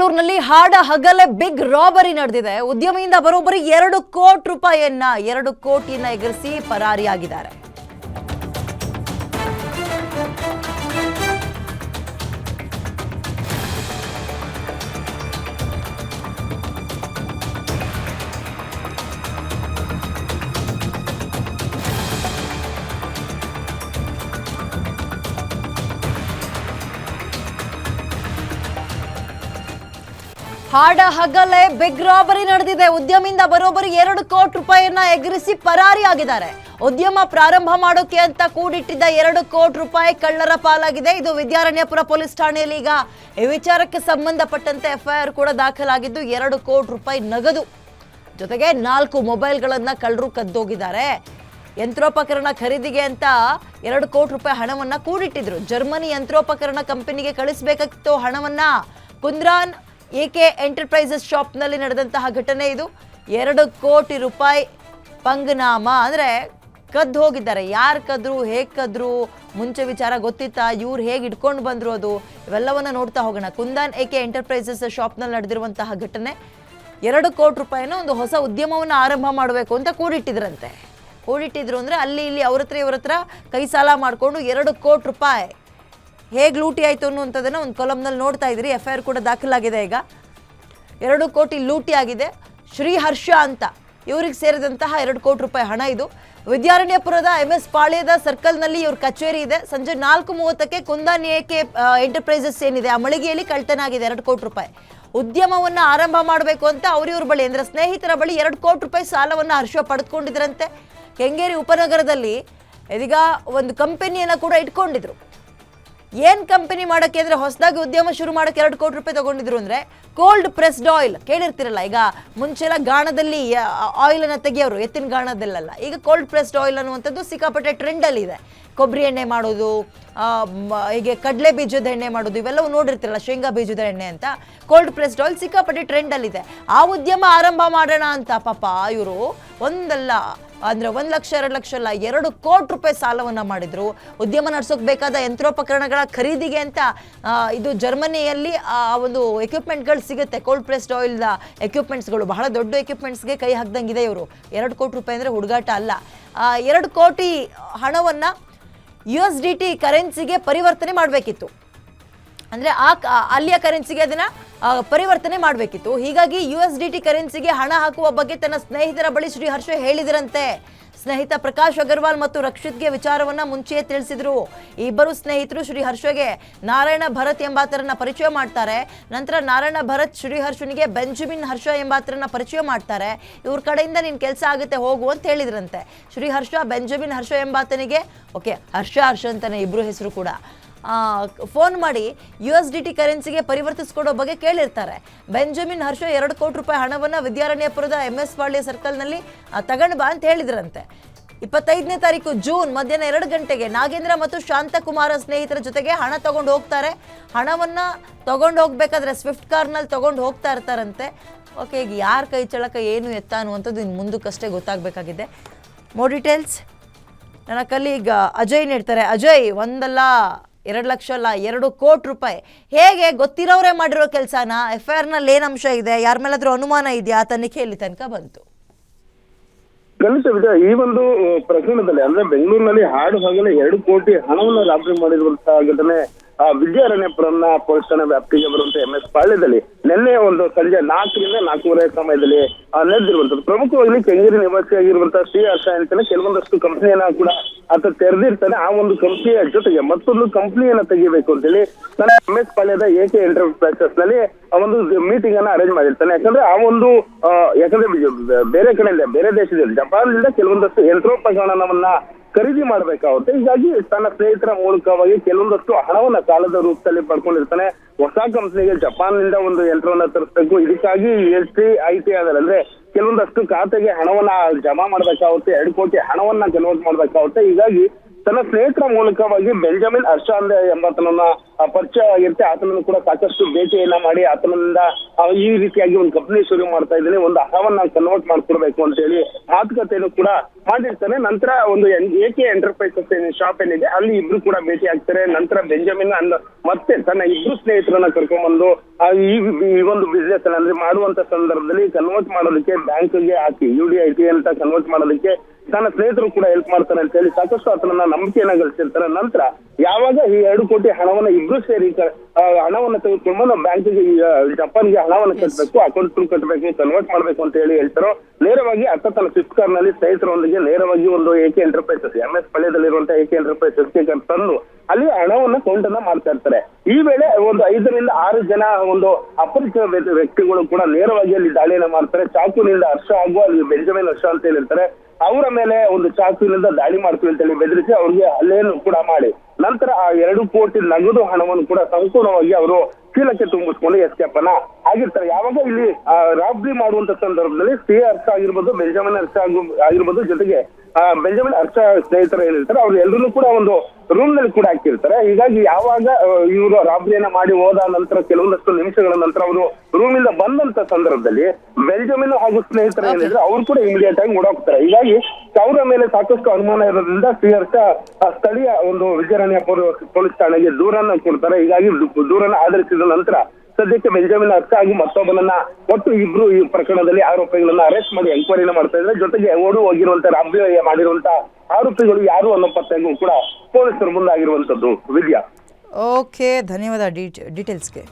ಬೆಂಗಳೂರಿನಲ್ಲಿ ಹಾಡ ಹಗಲೇ big robbery ನಡೆದಿದೆ. ಉದ್ಯಮಿಯಿಂದ ಬರೋಬ್ಬರಿ 2 ಕೋಟಿ ರೂಪಾಯಿಯನ್ನ 2 ಕೋಟಿಯನ್ನ ಎಗರಿಸಿ ಪರಾರಿಯಾಗಿದ್ದಾರೆ. ಹಾಡ ಹಗಲೇ ಬಿಗ್ ರಾಬರಿ ನಡೆದಿದೆ. ಉದ್ಯಮಿಯಿಂದ ಬರೋಬ್ಬರಿ 2 ಕೋಟಿ ರೂಪಾಯಿಯನ್ನ ಎಗರಿಸಿ ಪರಾರಿಯಾಗಿದ್ದಾರೆ. ಉದ್ಯಮ ಪ್ರಾರಂಭ ಮಾಡೋಕೆ ಅಂತ ಕೂಡಿಟ್ಟಿದ್ದ 2 ಕೋಟಿ ರೂಪಾಯಿ ಕಳ್ಳರ ಪಾಲಾಗಿದೆ. ಇದು ವಿದ್ಯಾರಣ್ಯಪುರ ಪೊಲೀಸ್ ಠಾಣೆಯಲ್ಲಿ ಈಗ ಈ ವಿಚಾರಕ್ಕೆ ಸಂಬಂಧಪಟ್ಟಂತೆ ಎಫ್ಐಆರ್ ಕೂಡ ದಾಖಲಾಗಿದ್ದು 2 ಕೋಟಿ ರೂಪಾಯಿ ನಗದು ಜೊತೆಗೆ 4 ಮೊಬೈಲ್ಗಳನ್ನ ಕಳ್ಳರು ಕದ್ದೋಗಿದ್ದಾರೆ. ಯಂತ್ರೋಪಕರಣ ಖರೀದಿಗೆ ಅಂತ 2 ಕೋಟಿ ರೂಪಾಯಿ ಹಣವನ್ನ ಕೂಡಿಟ್ಟಿದ್ರು. ಜರ್ಮನಿ ಯಂತ್ರೋಪಕರಣ ಕಂಪನಿಗೆ ಕಳಿಸಬೇಕಾಗಿತ್ತು ಹಣವನ್ನ. ಕುಂದ್ರಾನ್ ಎಕೆ ಎಂಟರ್ಪ್ರೈಸಸ್ ಶಾಪ್ನಲ್ಲಿ ನಡೆದಂತಹ ಘಟನೆ ಇದು. 2 ಕೋಟಿ ರೂಪಾಯಿ ಪಂಗನಾಮ ಅಂದರೆ ಕದ್ದು ಹೋಗಿದ್ದಾರೆ. ಯಾರು ಕದ್ರು, ಹೇಗೆ ಕದ್ರು, ಮುಂಚೆ ವಿಚಾರ ಗೊತ್ತಿತ್ತಾ, ಇವ್ರು ಹೇಗೆ ಇಟ್ಕೊಂಡು ಬಂದರು, ಅದು ಇವೆಲ್ಲವನ್ನ ನೋಡ್ತಾ ಹೋಗೋಣ. ಕುಂದಾನ್ ಎಕೆ ಎಂಟರ್ಪ್ರೈಸಸ್ ಶಾಪ್ನಲ್ಲಿ ನಡೆದಿರುವಂತಹ ಘಟನೆ. 2 ಕೋಟಿ ರೂಪಾಯಿನ ಒಂದು ಹೊಸ ಉದ್ಯಮವನ್ನು ಆರಂಭ ಮಾಡಬೇಕು ಅಂತ ಕೂಡಿಟ್ಟಿದ್ರಂತೆ. ಕೂಡಿಟ್ಟಿದ್ರು ಅಂದರೆ ಅಲ್ಲಿ ಇಲ್ಲಿ ಅವ್ರ ಹತ್ರ ಕೈ ಸಾಲ ಮಾಡಿಕೊಂಡು 2 ಕೋಟಿ ರೂಪಾಯಿ ಹೇಗೆ ಲೂಟಿ ಆಯಿತು ಅನ್ನುವಂಥದ್ದನ್ನು ಒಂದು ಕಾಲಮ್ನಲ್ಲಿ ನೋಡ್ತಾ ಇದ್ದೀರಿ. ಎಫ್ಐಆರ್ ಕೂಡ ದಾಖಲಾಗಿದೆ. ಈಗ 2 ಕೋಟಿ ಲೂಟಿ ಆಗಿದೆ. ಶ್ರೀ ಹರ್ಷ ಅಂತ ಇವ್ರಿಗೆ ಸೇರಿದಂತಹ 2 ಕೋಟಿ ರೂಪಾಯಿ ಹಣ ಇದು. ವಿದ್ಯಾರಣ್ಯಪುರದ MS ಪಾಳ್ಯದ ಸರ್ಕಲ್ನಲ್ಲಿ ಇವ್ರ ಕಚೇರಿ ಇದೆ. ಸಂಜೆ 4:30ಕ್ಕೆ ಕುಂದಾನ್ ಎಕೆ ಎಂಟರ್ಪ್ರೈಸಸ್ ಏನಿದೆ ಆ ಮಳಿಗೆಯಲ್ಲಿ ಕಳ್ತನ ಆಗಿದೆ 2 ಕೋಟಿ ರೂಪಾಯಿ. ಉದ್ಯಮವನ್ನು ಆರಂಭ ಮಾಡಬೇಕು ಅಂತ ಅವ್ರಿವ್ರ ಬಳಿ ಅಂದರೆ ಸ್ನೇಹಿತರ ಬಳಿ 2 ಕೋಟಿ ರೂಪಾಯಿ ಸಾಲವನ್ನು ಹರ್ಷ ಪಡೆದುಕೊಂಡಿದ್ರಂತೆ. ಕೆಂಗೇರಿ ಉಪನಗರದಲ್ಲಿ ಇದೀಗ ಒಂದು ಕಂಪನಿಯನ್ನು ಕೂಡ ಇಟ್ಕೊಂಡಿದ್ರು. ಏನು ಕಂಪನಿ ಮಾಡೋಕ್ಕೆ ಅಂದರೆ ಹೊಸದಾಗಿ ಉದ್ಯಮ ಶುರು ಮಾಡೋಕ್ಕೆ 2 ಕೋಟಿ ರೂಪಾಯಿ ತಗೊಂಡಿದ್ರು ಅಂದರೆ ಕೋಲ್ಡ್ ಪ್ರೆಸ್ಡ್ ಆಯಿಲ್ ಕೇಳಿರ್ತಿರಲ್ಲ. ಈಗ ಮುಂಚೆಲ್ಲ ಗಾಣದಲ್ಲಿ ಆಯಿಲನ್ನು ತೆಗಿಯೋರು, ಎತ್ತಿನ ಗಾಣದಲ್ಲೆಲ್ಲ. ಈಗ ಕೋಲ್ಡ್ ಪ್ರೆಸ್ಡ್ ಆಯಿಲ್ ಅನ್ನುವಂಥದ್ದು ಸಿಕ್ಕಾಪಟ್ಟೆ ಟ್ರೆಂಡಲ್ಲಿ ಇದೆ. ಕೊಬ್ಬರಿ ಎಣ್ಣೆ ಮಾಡೋದು, ಹೀಗೆ ಕಡಲೆ ಬೀಜದ ಎಣ್ಣೆ ಮಾಡೋದು, ಇವೆಲ್ಲವೂ ನೋಡಿರ್ತಿರಲ್ಲ, ಶೇಂಗಾ ಬೀಜದ ಎಣ್ಣೆ ಅಂತ. ಕೋಲ್ಡ್ ಪ್ರೆಸ್ಡ್ ಆಯಿಲ್ ಸಿಕ್ಕಾಪಟ್ಟೆ ಟ್ರೆಂಡಲ್ಲಿದೆ. ಆ ಉದ್ಯಮ ಆರಂಭ ಮಾಡೋಣ ಅಂತ ಪಾಪ ಇವರು ಒಂದಲ್ಲ ಅಂದರೆ 1 ಲಕ್ಷ 2 ಲಕ್ಷ ಅಲ್ಲ 2 ಕೋಟಿ ರೂಪಾಯಿ ಸಾಲವನ್ನು ಮಾಡಿದ್ರು. ಉದ್ಯಮ ನಡೆಸೋಕೆ ಬೇಕಾದ ಯಂತ್ರೋಪಕರಣಗಳ ಖರೀದಿಗೆ ಅಂತ ಇದು ಜರ್ಮನಿಯಲ್ಲಿ ಆ ಒಂದು ಎಕ್ವಿಪ್ಮೆಂಟ್ಗಳು ಸಿಗುತ್ತೆ. ಕೋಲ್ಡ್ ಪ್ರೆಸ್ಡ್ ಆಯಿಲ್ದ ಎಕ್ವಿಪ್ಮೆಂಟ್ಸ್ಗಳು ಬಹಳ ದೊಡ್ಡ ಎಕ್ವಿಪ್ಮೆಂಟ್ಸ್ಗೆ ಕೈ ಹಾಕ್ದಂಗಿದೆ ಇವರು. 2 ಕೋಟಿ ರೂಪಾಯಿ ಅಂದರೆ ಹುಡುಗಾಟ ಅಲ್ಲ. 2 ಕೋಟಿ ಹಣವನ್ನು USDT ಕರೆನ್ಸಿಗೆ ಪರಿವರ್ತನೆ ಮಾಡಬೇಕಿತ್ತು. ಅಂದರೆ ಅಲ್ಲಿಯ ಕರೆನ್ಸಿಗೆ ಅದನ್ನು ಪರಿವರ್ತನೆ ಮಾಡಬೇಕಿತ್ತು. ಹೀಗಾಗಿ USDT ಕರೆನ್ಸಿಗೆ ಹಣ ಹಾಕುವ ಬಗ್ಗೆ ತನ್ನ ಸ್ನೇಹಿತರ ಬಳಿ ಶ್ರೀ ಹರ್ಷ ಹೇಳಿದ್ರಂತೆ. ಸ್ನೇಹಿತ ಪ್ರಕಾಶ್ ಅಗರ್ವಾಲ್ ಮತ್ತು ರಕ್ಷಿತ್ಗೆ ವಿಚಾರವನ್ನು ಮುಂಚೆಯೇ ತಿಳಿಸಿದ್ರು. ಇಬ್ಬರು ಸ್ನೇಹಿತರು ಶ್ರೀ ಹರ್ಷಗೆ ನಾರಾಯಣ ಭರತ್ ಎಂಬಾತರನ್ನ ಪರಿಚಯ ಮಾಡ್ತಾರೆ. ನಂತರ ನಾರಾಯಣ ಭರತ್ ಶ್ರೀ ಹರ್ಷನಿಗೆ ಬೆಂಜಮಿನ್ ಹರ್ಷ ಎಂಬಾತರನ್ನ ಪರಿಚಯ ಮಾಡ್ತಾರೆ. ಇವ್ರ ಕಡೆಯಿಂದ ನಿನ್ನ ಕೆಲಸ ಆಗುತ್ತೆ ಹೋಗು ಅಂತ ಹೇಳಿದ್ರಂತೆ. ಶ್ರೀ ಹರ್ಷ ಬೆಂಜಮಿನ್ ಹರ್ಷ ಎಂಬಾತನಿಗೆ ಹರ್ಷ ಅಂತಾನೆ ಇಬ್ಬರು ಹೆಸರು ಕೂಡ ಫೋನ್ ಮಾಡಿ USDT ಕರೆನ್ಸಿಗೆ ಪರಿವರ್ತಿಸ್ಕೊಡೋ ಬಗ್ಗೆ ಕೇಳಿರ್ತಾರೆ. ಬೆಂಜಮಿನ್ ಹರ್ಷ 2 ಕೋಟಿ ರೂಪಾಯಿ ಹಣವನ್ನು ವಿದ್ಯಾರಣ್ಯಪುರದ MS ಪಾಳ್ಯ ಸರ್ಕಲ್ನಲ್ಲಿ ತಗೊಂಡು ಬಾ ಅಂತ ಹೇಳಿದ್ರಂತೆ. 25ನೇ ತಾರೀಕು ಜೂನ್ ಮಧ್ಯಾಹ್ನ 2 ಗಂಟೆಗೆ ನಾಗೇಂದ್ರ ಮತ್ತು ಶಾಂತಕುಮಾರ ಸ್ನೇಹಿತರ ಜೊತೆಗೆ ಹಣ ತಗೊಂಡು ಹೋಗ್ತಾರೆ. ಹಣವನ್ನು ತಗೊಂಡು ಹೋಗ್ಬೇಕಾದ್ರೆ ಸ್ವಿಫ್ಟ್ ಕಾರ್ನಲ್ಲಿ ತಗೊಂಡು ಹೋಗ್ತಾ ಇರ್ತಾರಂತೆ. ಓಕೆ, ಈಗ ಯಾರ ಕೈ ಚಳಕ ಏನು ಎತ್ತ ಅನ್ನುವಂಥದ್ದು ಇನ್ನು ಮುಂದಕ್ಕಷ್ಟೇ ಗೊತ್ತಾಗಬೇಕಾಗಿದೆ. ಮೋರ್ ಡೀಟೇಲ್ಸ್ ನನ್ನ ಕಲೀಗ್ ಅಜಯ್ ನೀಡ್ತಾರೆ. ಅಜಯ್, 1 ಅಲ್ಲ 2 ಲಕ್ಷ ಅಲ್ಲ 2 ಕೋಟಿ ರೂಪಾಯಿ ಹೇಗೆ ಗೊತ್ತಿರೋರೇ ಮಾಡಿರೋ ಕೆಲಸನ? FIR-ನಲ್ಲಿ ಏನು ಅಂಶ ಇದೆ? ಯಾರ ಮೇಲಾದ್ರೂ ಅನುಮಾನ ಇದೆಯಾ? ತನಿಖೆಯಲ್ಲಿ ತನಕ ಬಂತು. ಈ ಒಂದು ಪ್ರಕರಣದಲ್ಲಿ ಅಂದ್ರೆ ಬೆಂಗಳೂರಿನಲ್ಲಿ ಹಾಡು ಹಗಲೇ 2 ಕೋಟಿ ಹಣವನ್ನು ರಾಬರಿ ಮಾಡಿರುವಂತಹ ಘಟನೆ ವಿದ್ಯಾರಣ್ಯಪುರನ ಪೊಲೀಸ್ ಠಾಣೆ ವ್ಯಾಪ್ತಿಗೆ ಬರುವಂತ MS ಪಾಳ್ಯದಲ್ಲಿ ನಿನ್ನೆ ಒಂದು ಸಂಜೆ 4ರಿಂದ 4:30 ಸಮಯದಲ್ಲಿ ನಡೆದಿರುವಂತದ್ದು. ಪ್ರಮುಖವಾಗಿ ಕೆಂಗೇರಿ ನಿವಾಸಿಯಾಗಿರುವಂತಹ ಶ್ರೀ ಹರ್ಷ ಅಂತಾನೆ ಕೆಲವೊಂದಷ್ಟು ಕಂಪನಿಯನ್ನ ಕೂಡ ಆತ ತೆರೆದಿರ್ತಾನೆ. ಆ ಒಂದು ಕಂಪನಿಯ ಜೊತೆಗೆ ಮತ್ತೊಂದು ಕಂಪನಿಯನ್ನ ತೆಗಿಬೇಕು ಅಂತೇಳಿ ತನ್ನ MS ಪಾಳ್ಯದ AK ಎಂಟರ್ಪ್ರೈಸಸ್ ನಲ್ಲಿ ಒಂದು ಮೀಟಿಂಗ್ ಅನ್ನ ಅರೇಂಜ್ ಮಾಡಿರ್ತಾನೆ. ಯಾಕಂದ್ರೆ ಬೇರೆ ಕಡೆಯಿಂದ ಬೇರೆ ದೇಶದಲ್ಲಿ ಜಪಾನ್ನಿಂದ ಕೆಲವೊಂದಷ್ಟು ಯಂತ್ರೋಪಕರಣವನ್ನ ಖರೀದಿ ಮಾಡಬೇಕಾಗುತ್ತೆ. ಹೀಗಾಗಿ ತನ್ನ ಸ್ನೇಹಿತರ ಮೂಲಕವಾಗಿ ಕೆಲವೊಂದಷ್ಟು ಹಣವನ್ನ ಸಾಲದ ರೂಪದಲ್ಲಿ ಪಡ್ಕೊಂಡಿರ್ತಾನೆ. ಹೊಸ ಕಂಪನಿಗೆ ಜಪಾನ್ನಿಂದ ಒಂದು ಯಂತ್ರವನ್ನ ತರಿಸಬೇಕು. ಇದಕ್ಕಾಗಿ STIT ಅಂದ್ರೆ ಕೆಲವೊಂದಷ್ಟು ಖಾತೆಗೆ ಹಣವನ್ನ ಜಮಾ ಮಾಡ್ಬೇಕಾಗುತ್ತೆ. 2 ಕೋಟಿ ಹಣವನ್ನ ಕನ್ವರ್ಟ್ ಮಾಡ್ಬೇಕಾಗುತ್ತೆ. ಹೀಗಾಗಿ ತನ್ನ ಸ್ನೇಹಿತರ ಮೂಲಕವಾಗಿ ಬೆಂಜಮಿನ್ ಹರ್ಷಾಂದ್ ಎಂಬಾತನನ್ನ ಪರಿಚಯ ಆಗಿರುತ್ತೆ. ಆತನನ್ನು ಕೂಡ ಸಾಕಷ್ಟು ಭೇಟಿಯನ್ನ ಮಾಡಿ ಆತನಿಂದ ಈ ರೀತಿಯಾಗಿ ಒಂದು ಕಂಪನಿ ಶುರು ಮಾಡ್ತಾ ಇದ್ದೀನಿ, ಒಂದು ಹಣವನ್ನ ಕನ್ವರ್ಟ್ ಮಾಡ್ಕೊಡ್ಬೇಕು ಅಂತ ಹೇಳಿ ಮಾತುಕತೆಯನ್ನು ಕೂಡ ಮಾಡಿರ್ತಾನೆ. ನಂತರ ಒಂದು AK ಎಂಟರ್ಪ್ರೈಸಸ್ ಶಾಪ್ ಏನಿದೆ ಅಲ್ಲಿ ಇಬ್ರು ಕೂಡ ಭೇಟಿ ಆಗ್ತಾರೆ. ನಂತರ ಬೆಂಜಮಿನ್ ಮತ್ತೆ ತನ್ನ ಇಬ್ರು ಸ್ನೇಹಿತರನ್ನ ಕರ್ಕೊಂಡ್ಬಂದು ಈ ಒಂದು ಬಿಸ್ನೆಸ್ ಅಂದ್ರೆ ಮಾಡುವಂತ ಸಂದರ್ಭದಲ್ಲಿ ಕನ್ವರ್ಟ್ ಮಾಡೋದಕ್ಕೆ ಬ್ಯಾಂಕ್ಗೆ ಹಾಕಿ UDIT ಅಂತ ಕನ್ವರ್ಟ್ ಮಾಡೋದಕ್ಕೆ ತನ್ನ ಸ್ನೇಹಿತರು ಕೂಡ ಹೆಲ್ಪ್ ಮಾಡ್ತಾರೆ ಅಂತ ಹೇಳಿ ಸಾಕಷ್ಟು ಆತನನ್ನ ನಂಬಿಕೆಯನ್ನ ಗಳಿಸಿರ್ತಾರೆ. ನಂತರ ಯಾವಾಗ ಈ 2 ಕೋಟಿ ಹಣವನ್ನ ಇಬ್ರು ಸೇರಿ ಹಣವನ್ನ ತೆಗೆದುಕೊಂಡು ಬ್ಯಾಂಕಿಗೆ ಜಪಾನ್ಗೆ ಹಣವನ್ನ ಕಟ್ಟಬೇಕು, ಅಕೌಂಟ್ ಕಟ್ಟಬೇಕು, ಕನ್ವರ್ಟ್ ಮಾಡ್ಬೇಕು ಅಂತ ಹೇಳಿ ಹೇಳ್ತಾರೋ, ನೇರವಾಗಿ ಅತ್ತ ತನ್ನ ಸ್ವಿಫ್ಟ್ ಕಾರ್ ನಲ್ಲಿ ಸ್ನೇಹಿತರೊಂದಿಗೆ ನೇರವಾಗಿ ಒಂದು AK ಎಂಟರ್ಪ್ರೈಸಸ್ MS ಪಾಳ್ಯದಲ್ಲಿರುವಂತಹ AK ಎಂಟರ್ಪ್ರೈಸಸ್ಗೆ ತಂದು ಅಲ್ಲಿ ಹಣವನ್ನ ಕೌಂಟನ್ನ ಮಾಡ್ತಾ ಇರ್ತಾರೆ. ಈ ವೇಳೆ ಒಂದು 5 ರಿಂದ 6 ಜನ ಒಂದು ಅಪರಿಚಿತ ವ್ಯಕ್ತಿಗಳು ಕೂಡ ನೇರವಾಗಿ ಅಲ್ಲಿ ದಾಳಿಯನ್ನ ಮಾಡ್ತಾರೆ. ಚಾಕುನಿಂದ ಹರ್ಷ ಹಾಗೂ ಅಲ್ಲಿ ಬೆಂಜಮಿನ್ ಹರ್ಷ ಅಂತ ಹೇಳಿರ್ತಾರೆ, ಅವರ ಮೇಲೆ ಒಂದು ಚಾಕುವಿನಿಂದ ದಾಳಿ ಮಾಡ್ತೀವಿ ಅಂತ ಹೇಳಿ ಬೆದರಿಸಿ ಅವ್ರಿಗೆ ಹಲ್ಲೆಯನ್ನು ಕೂಡ ಮಾಡಿ ನಂತರ ಆ 2 ಕೋಟಿ ನಗದು ಹಣವನ್ನು ಕೂಡ ಸಂಪೂರ್ಣವಾಗಿ ಅವರು ಚೀಲಕ್ಕೆ ತುಂಬಿಸ್ಕೊಂಡು ಎಸ್ಕೇಪ್ ಅನ್ನ ಆಗಿರ್ತಾರೆ. ಯಾವಾಗ ಇಲ್ಲಿ ರಾಬ್ರಿ ಮಾಡುವಂತ ಸಂದರ್ಭದಲ್ಲಿ ಹರ್ಷ ಆಗಿರ್ಬೋದು, ಬೆಂಜಮಿನ್ ಹರ್ಷ ಆಗಿರ್ಬೋದು, ಜೊತೆಗೆ ಬೆಂಜಮಿನ್ ಹರ್ಷ ಸ್ನೇಹಿತರು ಏನಿರ್ತಾರೆ ಅವ್ರು ಎಲ್ಲರೂ ಕೂಡ ಒಂದು ರೂಮ್ ನಲ್ಲಿ ಕೂಡ ಹಾಕಿರ್ತಾರೆ. ಹೀಗಾಗಿ ಯಾವಾಗ ಇವರು ರಾಬ್ರಿಯನ್ನ ಮಾಡಿ ಹೋದ ನಂತರ ಕೆಲವೊಂದಷ್ಟು ನಿಮಿಷಗಳ ನಂತರ ಅವರು ರೂಮ್ ಇಂದ ಬಂದಂತ ಸಂದರ್ಭದಲ್ಲಿ ಬೆಂಜಮಿನ್ ಹಾಗೂ ಸ್ನೇಹಿತರು ಏನಿದ್ರೆ ಅವ್ರು ಕೂಡ ಇಮಿಡಿಯೇಟ್ ಆಗಿ ಓಡೋಗ್ತಾರೆ. ಹೀಗಾಗಿ ಅವರ ಮೇಲೆ ಸಾಕಷ್ಟು ಅನುಮಾನ ಇರೋದ್ರಿಂದ ಹರ್ಷ ಸ್ಥಳೀಯ ಒಂದು ವಿಚಾರಣೆಯ ಪೊಲೀಸ್ ಠಾಣೆಗೆ ದೂರನ್ನ ಕೊಡ್ತಾರೆ. ಹೀಗಾಗಿ ದೂರನ್ನ ಆಧರಿಸಿದ ನಂತರ ಸದ್ಯಕ್ಕೆ ಬೆಂಜಮಿನ್ ಹರ್ಷ ಹಾಗೂ ಮತ್ತೊಬ್ಬನನ್ನ ಒಟ್ಟು ಇಬ್ರು ಈ ಪ್ರಕರಣದಲ್ಲಿ ಆರೋಪಿಗಳನ್ನ ಅರೆಸ್ಟ್ ಮಾಡಿ ಎಂಕ್ವೈರಿನ ಮಾಡ್ತಾ ಇದ್ದಾರೆ. ಜೊತೆಗೆ ಓಡು ಹೋಗಿರುವಂತ ರಾಬ್ರಿ ಮಾಡಿರುವಂತ ಆರೋಪಿಗಳು ಯಾರು ಅನ್ನೋ ಪತ್ತೆಗೂ ಕೂಡ ಪೊಲೀಸರು ಮುಂದಾಗಿರುವಂತದ್ದು. ವಿದ್ಯಾ, ಓಕೆ, ಧನ್ಯವಾದ ಡೀಟೇಲ್ಸ್ಗೆ.